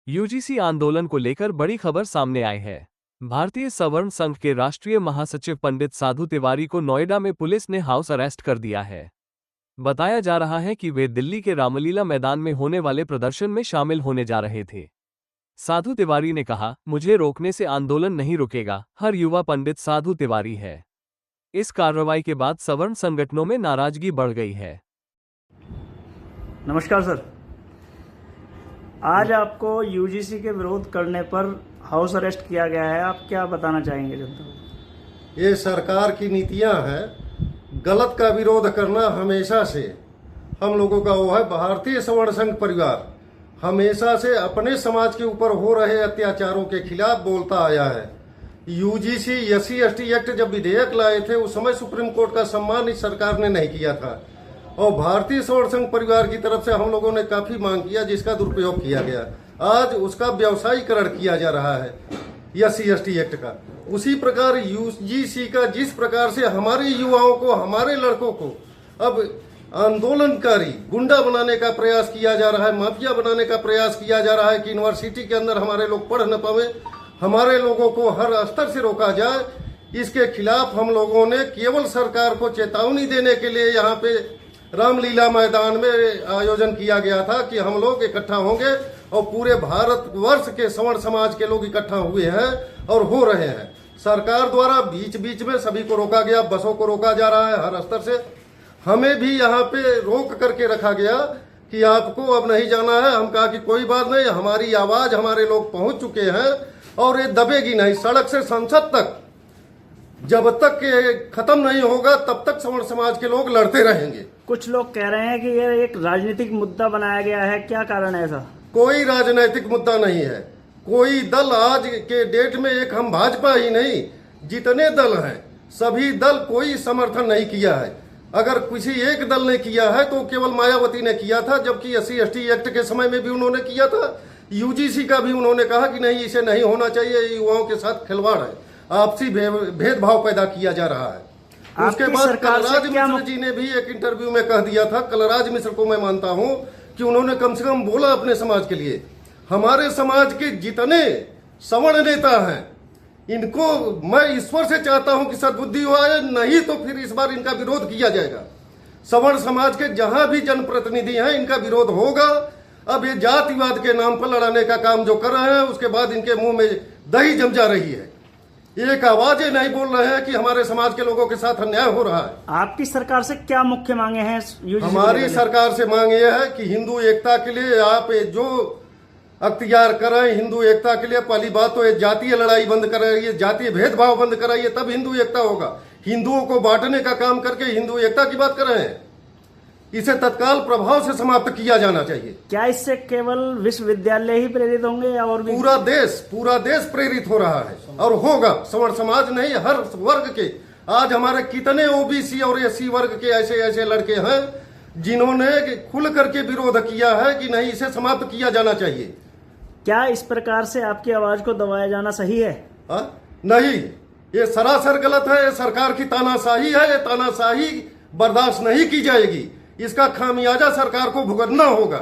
UGC आंदोलन को लेकर बड़ी खबर सामने आई है। भारतीय सवर्ण संघ के राष्ट्रीय महासचिव पंडित साधु तिवारी को नोएडा में पुलिस ने हाउस अरेस्ट कर दिया है। बताया जा रहा है कि वे दिल्ली के रामलीला मैदान में होने वाले प्रदर्शन में शामिल होने जा रहे थे। साधु तिवारी ने कहा, मुझे रोकने से आंदोलन नहीं रुकेगा, हर युवा पंडित साधु तिवारी है। इस कार्रवाई के बाद सवर्ण संगठनों में नाराजगी बढ़ गई है। नमस्कार सर, आज आपको यूजीसी के विरोध करने पर हाउस अरेस्ट किया गया है। आप क्या बताना चाहेंगे जनता को? ये सरकार की नीतियां हैं। गलत का विरोध करना हमेशा से हम लोगों का वो है। भारतीय सवर्ण संघ परिवार हमेशा से अपने समाज के ऊपर हो रहे अत्याचारों के खिलाफ बोलता आया है। यूजीसी SC/ST एक्ट जब विधेयक लाए थे उस समय सुप्रीम कोर्ट का सम्मान इस सरकार ने नहीं किया था और भारतीय सवर्ण संघ परिवार की तरफ से हम लोगों ने काफी मांग किया, जिसका दुरुपयोग किया गया। आज उसका व्यवसायीकरण किया जा रहा है SC/ST एक्ट का। उसी प्रकार यूजीसी का जिस प्रकार से हमारे युवाओं को, हमारे लड़कों को अब आंदोलनकारी गुंडा बनाने का प्रयास किया जा रहा है, माफिया बनाने का प्रयास किया जा रहा है कि यूनिवर्सिटी के अंदर हमारे लोग पढ़ न पावे, हमारे लोगों को हर स्तर से रोका जाए, इसके खिलाफ हम लोगों ने केवल सरकार को चेतावनी देने के लिए यहाँ पे रामलीला मैदान में आयोजन किया गया था कि हम लोग इकट्ठा होंगे और पूरे भारतवर्ष के सवर्ण समाज के लोग इकट्ठा हुए हैं और हो रहे हैं। सरकार द्वारा बीच बीच में सभी को रोका गया, बसों को रोका जा रहा है हर स्तर से। हमें भी यहाँ पे रोक करके रखा गया कि आपको अब नहीं जाना है। हम कहा कि कोई बात नहीं, हमारी आवाज हमारे लोग पहुंच चुके हैं और ये दबेगी नहीं। सड़क से संसद तक जब तक ये खत्म नहीं होगा तब तक सवर्ण समाज के लोग लड़ते रहेंगे। कुछ लोग कह रहे हैं कि ये एक राजनीतिक मुद्दा बनाया गया है, क्या कारण है ऐसा? कोई राजनीतिक मुद्दा नहीं है। कोई दल आज के डेट में, एक हम भाजपा ही नहीं, जितने दल हैं सभी दल कोई समर्थन नहीं किया है। अगर किसी एक दल ने किया है तो केवल मायावती ने किया था, जबकि SC/ST एक्ट के समय में भी उन्होंने किया था। यूजीसी का भी उन्होंने कहा कि नहीं, इसे नहीं होना चाहिए, युवाओं के साथ खिलवाड़ है, आपसी भेदभाव पैदा किया जा रहा है। उसके बाद कलराज मिश्र जी ने भी एक इंटरव्यू में कह दिया था। कलराज मिश्र को मैं मानता हूं कि उन्होंने कम से कम बोला अपने समाज के लिए। हमारे समाज के जितने सवर्ण नेता हैं इनको मैं ईश्वर से चाहता हूं कि सद्बुद्धि हो आए, नहीं तो फिर इस बार इनका विरोध किया जाएगा। सवर्ण समाज के जहां भी जनप्रतिनिधि हैं इनका विरोध होगा। अब ये जातिवाद के नाम पर लड़ाने का काम जो कर रहे हैं उसके बाद इनके मुंह में दही जम जा रही है। एक आवाजें नहीं बोल रहे हैं कि हमारे समाज के लोगों के साथ अन्याय हो रहा है। आपकी सरकार से क्या मुख्य मांगे हैं? हमारी सरकार से मांग ये है कि हिंदू एकता के लिए आप जो अख्तियार कराएं, हिंदू एकता के लिए पहली बात तो ये जातीय लड़ाई बंद कराइए, जातीय भेदभाव बंद कराइए, तब हिंदू एकता होगा। हिंदुओं को बांटने का काम करके हिंदू एकता की बात कर रहे हैं, इसे तत्काल प्रभाव से समाप्त किया जाना चाहिए। क्या इससे केवल विश्वविद्यालय ही प्रेरित होंगे या और भी? पूरा देश प्रेरित हो रहा है और होगा। सवर्ण समाज नहीं, हर वर्ग के। आज हमारे कितने OBC और SC वर्ग के ऐसे ऐसे लड़के हैं जिन्होंने खुल करके विरोध किया है कि नहीं, इसे समाप्त किया जाना चाहिए। क्या इस प्रकार से आपकी आवाज को दबाया जाना सही है? नहीं, ये सरासर गलत है। ये सरकार की तानाशाही है। ये तानाशाही बर्दाश्त नहीं की जाएगी। इसका खामियाजा सरकार को भुगतना होगा।